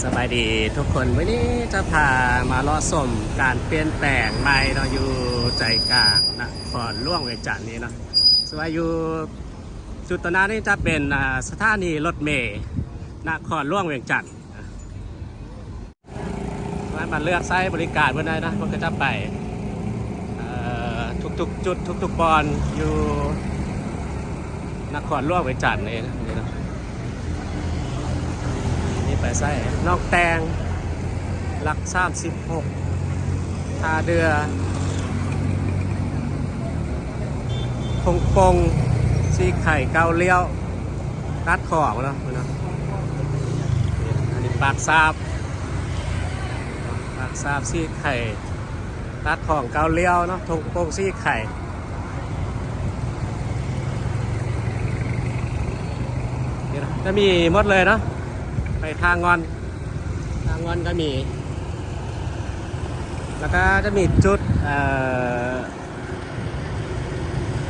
สบายดีทุกคนวันนี้จะพามาล้อส้มการเปลี่ยนแปลงใหม่เราอยู่ใจกลางนครหลวงเวียงจันทน์นี้เนาะส่วนอยู่จุดตรงนั้นนี่จะเป็นสถานีรถเมล์นครหลวงเวียงจันทน์มาเลือกใช้บริการเพื่อนได้นะมันก็จะไปทุกๆจุดทุกๆบอนอยู่นครหลวงเวียงจันทน์นี่นะไปใส่นอกแตงหลัก36ท่าเรือพงปงซีไข่เกาเลี้ยวรัดของแล้วนะอันนี้ปากซาบซีไข่รัดของเกาเลี้ยวเนาะพงปงซีไข่จะมีหมดเลยเนาะไปทางงอนก็มีแล้วก็จะมีจุด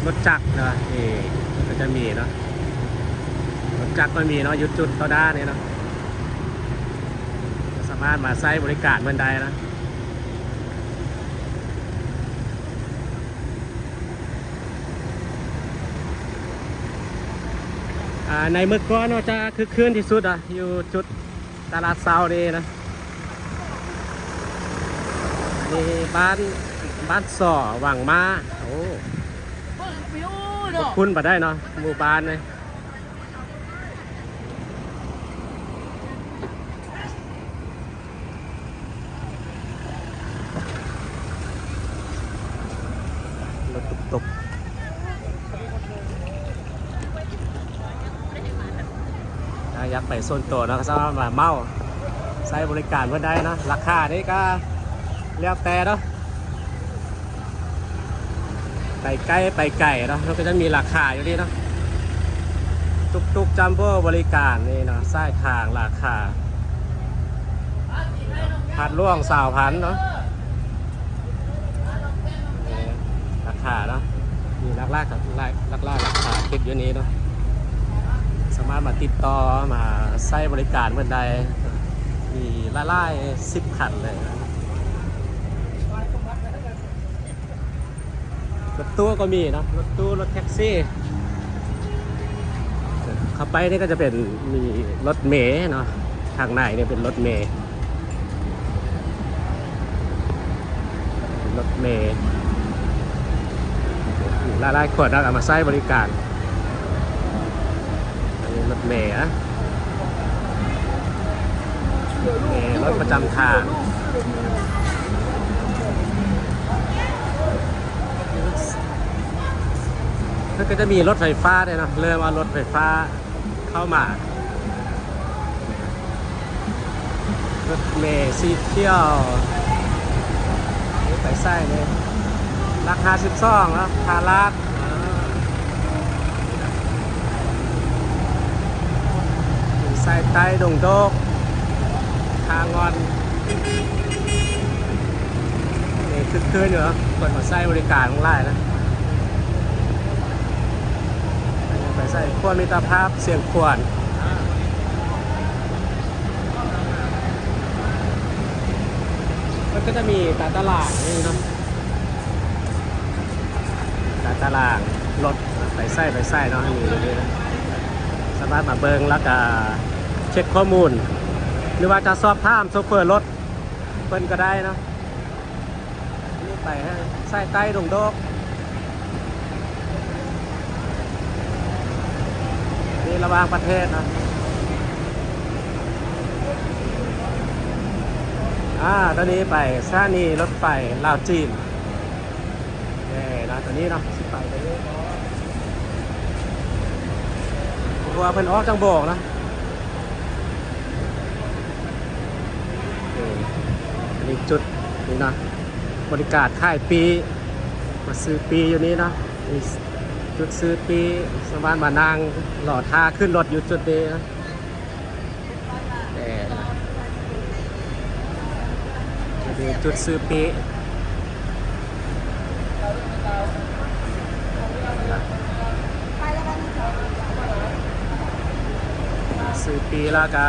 รถจักรนะนี่ก็จะมีเนาะรถจักรก็มีเนาะยุดจุดต่อด้านนี่เนาะสามารถมาใช้บริการเมื่อใดนะในเมื่อก่อนเราจะคือคืนที่สุดอยู่จุดตลาดเซาดีนะนี่บ้านส่อหวังมาโอ้คุ้นมาได้เนาะหมู่บ้านเลยรถตุกอยากไปโซนโตนะสำหรับมาเมาใช้บริการเพื่อนได้นะราคานี่ก็เรียกแต่เนาะไปใกล้ไปไก่เนาะแล้วก็จะมีราคาอยู่นี่เนาะตุกจัมโบ้บริการนี่เนาะใช้ทางราคาพัดล่วง20,000เนาะราคาเนาะมีราคาติดอยู่นี้เนาะสามารถมาติดต่อมาใช้บริการเมื่อใดมีไล่10 คันเลยรถตู้ก็มีเนาะรถตู้รถแท็กซี่เข้าไปนี่ก็จะเป็นมีรถเมล์เนาะทางในเนี่ยเป็นรถเมล์ไล่ขวดเอามาใช้บริการรถเมล์นะรถประจำทางแล้วก็จะมีรถไฟฟ้าด้วยนะเริ่มเอารถไฟฟ้าเข้ามารถเมล์สีเที่ยวไปไส้เลยราคา12แล้วพาราดใส่ไตดงโดกทางงอนนี่คืนอยู่นะกดมาใส่บริการของไล่นะไปใส่ขวดมิตรภาพเสียงขวดมันก็จะมีตลาดนี่เนาะตลาดรถไปใส่เนาะมีนี่นะสามารถมาเบิ่งแล้วก็เช็คข้อมูลหรือว่าจะสอบถามโซเฟอร์รถเพิ่นก็ได้เนาะนี่ไปใส่ใต้ดงโดกนี่ระหว่างประเทศนะตอนนี้ไปสถานีรถไฟลาวจีนนี่นะตอนนี้เนาะสิไปตรงนี้ตัวเพิ่นออกจังโบกนะนี่จุดนี่นะบริการค่ายปีมาซื้อปีอยู่นี้นะนี่จุดซื้อปีสมานมานางหล่อท่าขึ้นรถอยู่จุดนี้นะนี่จุดซื้อปี ซื้อปีแล้วก็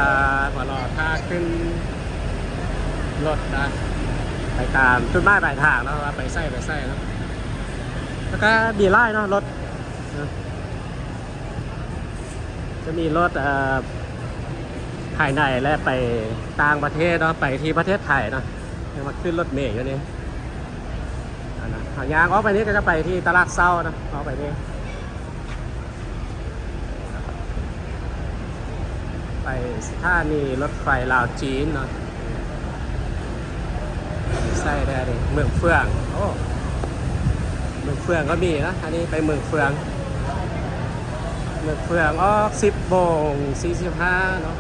มารอท่าขึ้นรถนะไปตามจุดหมายปลายทางเนาะว่าไปไส้เนาะแล้วก็มีไล่เนาะรถจะมีรถภายในและไปต่างประเทศเนาะไปที่ประเทศไทยเนาะมาขึ้นรถเมล์อยู่นี่นะหางยางออกไปนี้ก็จะไปที่ตลาดเศร้านะออกไปนี่ไปสถานีรถไฟลาวจีนเนาะใส่ได้ดิเมืองเฟืองโอ้เมืองเฟืองก็มีนะอันนี้ไปเมืองเฟืองออก10 โมง 45เนาะ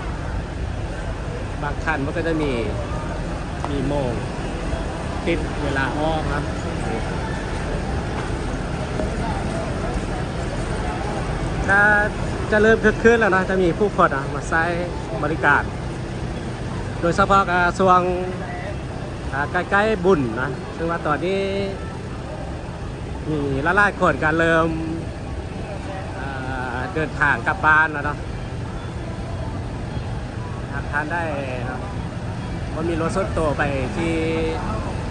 บางคันมันก็จะมีโมงติดเวลาออกครับจะเริ่มคึกคืนแล้วนะจะมีผู้คนมาใช้บริการโดยเฉพาะกระทรวงใกล้ๆบุญนะซึ่งว่าตอนนี้มีหลายๆคนการเริ่มเดินทางกลับบ้านแล้วเนาะหากท่านได้นะว่ามีรถส่วนตัวไปที่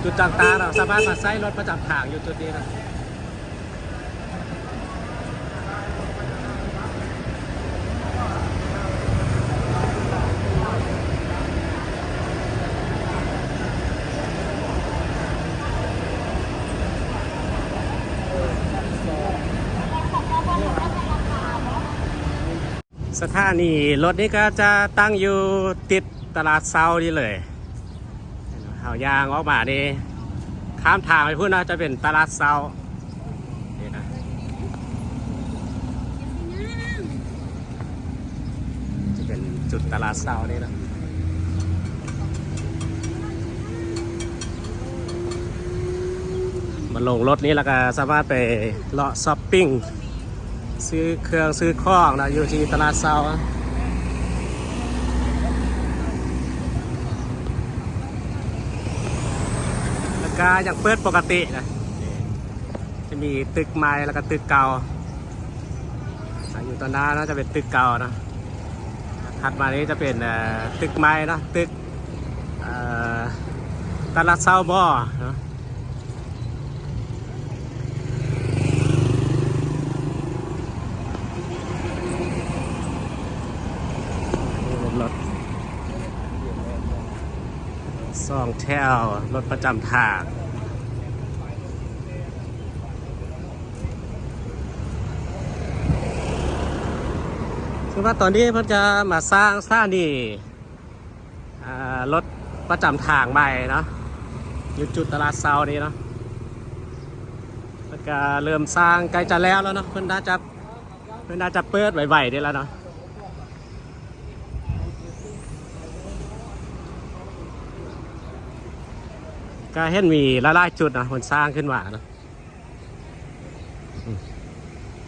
จุดต่างๆเราสามารถมาใช้รถประจำทางอยู่จุดนี้นะสถานีรถนี้ก็จะตั้งอยู่ติดตลาดเซานี่เลยเอายางออกมานี่ข้ามทางไปพูดนะจะเป็นตลาดเซานี่นะจะเป็นจุดตลาดเซานี่นะมาลงรถนี้แล้วก็สามารถไปเลาะช้อปปิ้งซื้อเครื่องซื้อของนะอยู่ที่ตลาดเซาแล้วก็ยังเปิดปกตินะจะมีตึกไม้แล้วก็ตึกเก่าอยู่ตอนหน้านะจะเป็นตึกเก่านะถัดมานี้จะเป็นตึกไม้นะตึกตลาดเซาบ่อนะรถ2 แถวรถประจำทางคือว่าตอนนี้เพิ่นจะมาสร้างสถานีรถประจำทางใหม่เนาะอยู่จุดตลาดเซานี้เนาะแล้วก็เริ่มสร้างใกล้จะแล้วเนาะเพิ่นน่าจะเปิดไหวๆได้แล้วเนาะก็เห็นมีหลายๆจุดนะคนสร้างขึ้นมานะ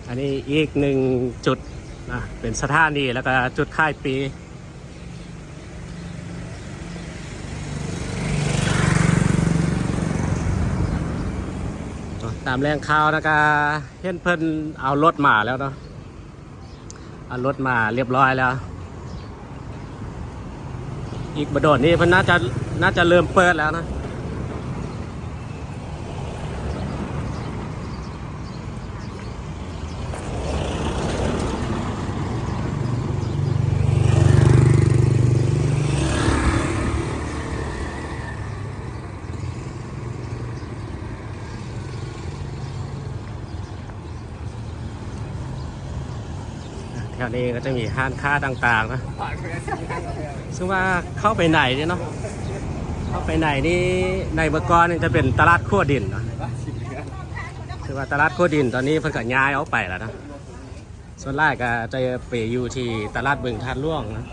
อันนี้อีก1 จุดนะเป็นสถานีแล้วก็จุดค่ายปีตามแรงข่าวนะก็เห็นเพิ่นเอารถมาแล้วเนาะเอารถมาเรียบร้อยแล้วอีกบดดนี่เพิ่นน่าจะเริ่มเปิดแล้วนะแถวนี้ก็จะมีห้างค้าต่างๆนะซึ่งว่าเข้าไปไหนเนี่ยเนาะเข้าไปไหนนี่ในเมื่อก่อนนี่จะเป็นตลาดขั้วดินนะคือว่าตลาดขั้วดินตอนนี้เพิ่งก็ย้ายออกไปแล้วนะส่วนแรกก็จะไปอยู่ที่ตลาดบึงทานล่วงนะ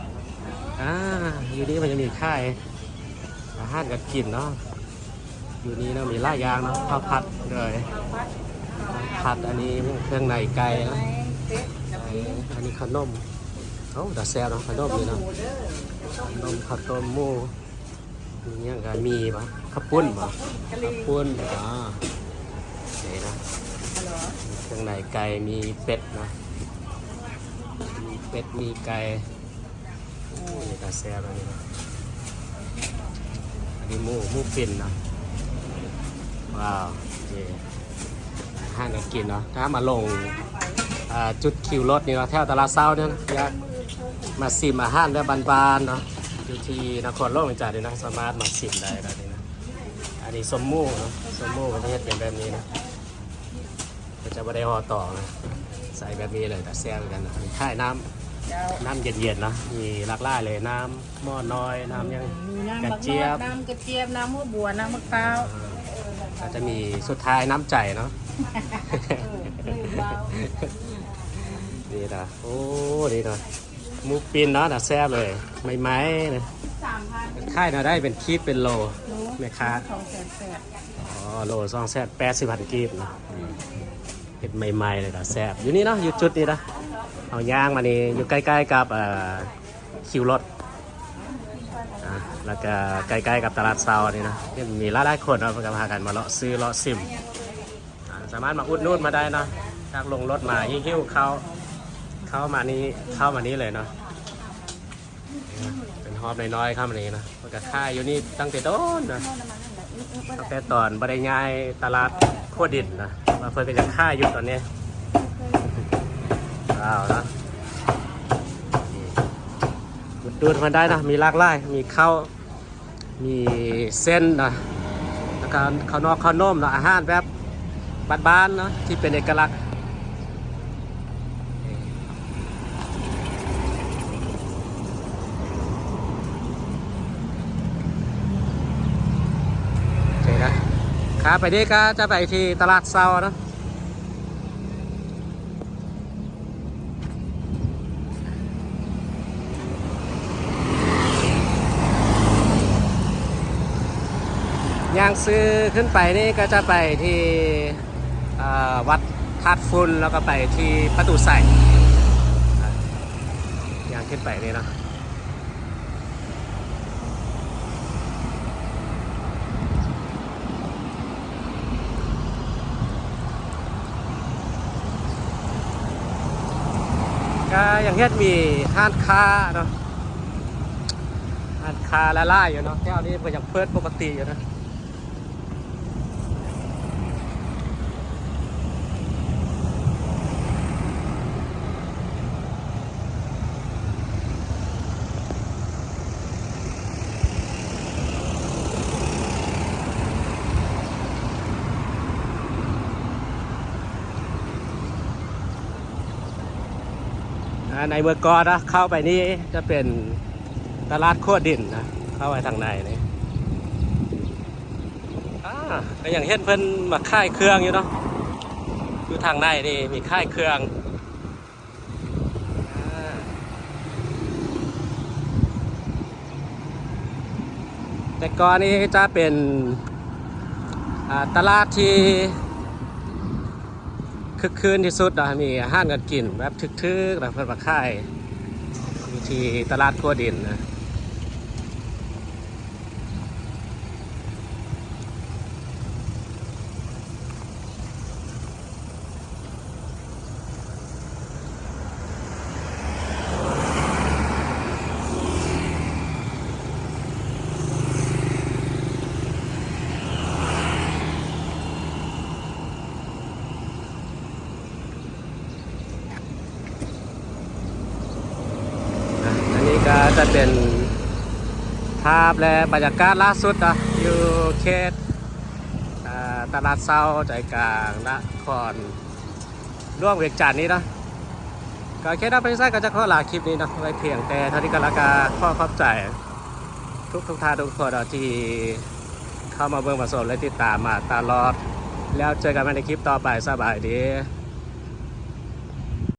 อยู่นี้มันจะมีค่ายอาหารกันกินเนาะอยู่นี้นะมีหลายอย่างเนาะข้าวผัดเลยผัดอันนี้เครื่องในไก่นะอันนี้ขนมแต่แซ่บเนาะขนมนี่เนาะขนมข้าวต้มหมูมีอย่างกันมีปะข้าวปุ้นปะข้าวปุ้นนี่นะเครื่องในไก่มีเป็ดนะมีเป็ดมีไก่ นี่ก็แซ่บอันนี้นะอันนี้หมูปิ่นเนาะว้าวนี่อาหารการกินเนาะถ้ามาลงจุดคิวรถนี่เนาะแถวตลาดเช้าเนี่ยนะอยากมาซิมอาหารแบบบานๆเนาะอยู่ที่นครหลวงจังหวัดนี่นะสามารถมาซิมได้แล้วนี่นะอันนี้สมมูเนาะสมมูมันจะเฮ็ดเป็นแบบนี้นะก็จะไม่ได้ห่อต่อนะใส่แบบนี้เลยแต่แซ่บเหมือนกันนะมีค่ายน้ำเย็นๆเนาะมีหลากหลายเลยน้ำหม้อน้อยน้ำยัง มีน้ำ กระ มะ เจี๊ยบ น้ำกระเจี๊ยบน้ำหัวบัวน้ำมะพร้าว อาจจะมีสุดท้ายน้ำใจเนาะ นี่นะโอ้นี่นะหมูปินเนาะแต่แซ่บเลยไม่ไม้นะ 3,000 ค่ายเราได้เป็นคีบเป็นโลแม่ค้า 280,000 อ๋อโล280,000กีบนะเป็นใหม่ๆเลยนะแซ่บอยู่นี่เนาะอยู่จุดนี้นะเอาย่างมานี่อยู่ใกล้ๆกับคิวรถนะแล้วก็ใกล้ๆกับตลาดเซานี่นะที่มีหลายๆคนเนาะก็พากันมาเลาะซื้อเลาะซิมสามารถมาอุดหนุนมาได้เนาะจากลงรถมาหิ้วเข้ามานี้เลยเนาะเป็นฮอบน้อยๆเข้ามานี้นะมันก็ค่ายอยู่นี่ตั้งแต่ต้นนะตั้งแต่ตอนบริยายตลาดโคดินนะมาเพิ่นก็จะค่ายอยู่ตอนนี้ว้าวนะดูมันได้นะมีหลากหลายมีข้าวมีเส้นนะแล้วก็ข้าวนอกข้าวนุ่มนะอาหารแบบบ้านๆเนาะที่เป็นเอกลักษณ์โอเคนะขาไปนี่ก็จะไปที่ตลาดเซาเนาะย่างซื้อขึ้นไปนี่ก็จะไปที่วัดธาตุฟุนแล้วก็ไปที่ประตูใส่ย่างขึ้นไปนี่นะก็อย่างเช่นมีห้านค้าเนาะห้านค้าละล่าอยู่เนาะแถวนี้ก็ยังเปิดปกติอยู่นะในเมืองกอนะเข้าไปนี่จะเป็นตลาดโคดินนะเข้าไปทางในนี่ก็อย่างเห็นเพิ่นมาค่ายเครื่องอยู่เนาะอยู่ทางในนี่มีค่ายเครื่องแต่ก่อนนี้จะเป็นตลาดที่คึกคืนที่สุดนะมีอาหารการกินแบบทึกๆแบบเพิ่นมาค่ายอยู่ที่ตลาดโคดินนะอันนี้ก็จะเป็นภาพและบรรยากาศล่าสุดนะอยู่เขตตลาดเซาใจกลางนครร่วมเวียงจันทน์นี้นะก็แค่นั้นไปใส่ก็จะขอลาคลิปนี้นะไว้เพียงแต่เท่านี้ก็แล้วก็ขอขอบใจทุกท่านทุกคนที่เข้ามาเบิ่งมาสนและติดตามมาตลอดแล้วเจอกันใหม่ในคลิปต่อไปสบายดี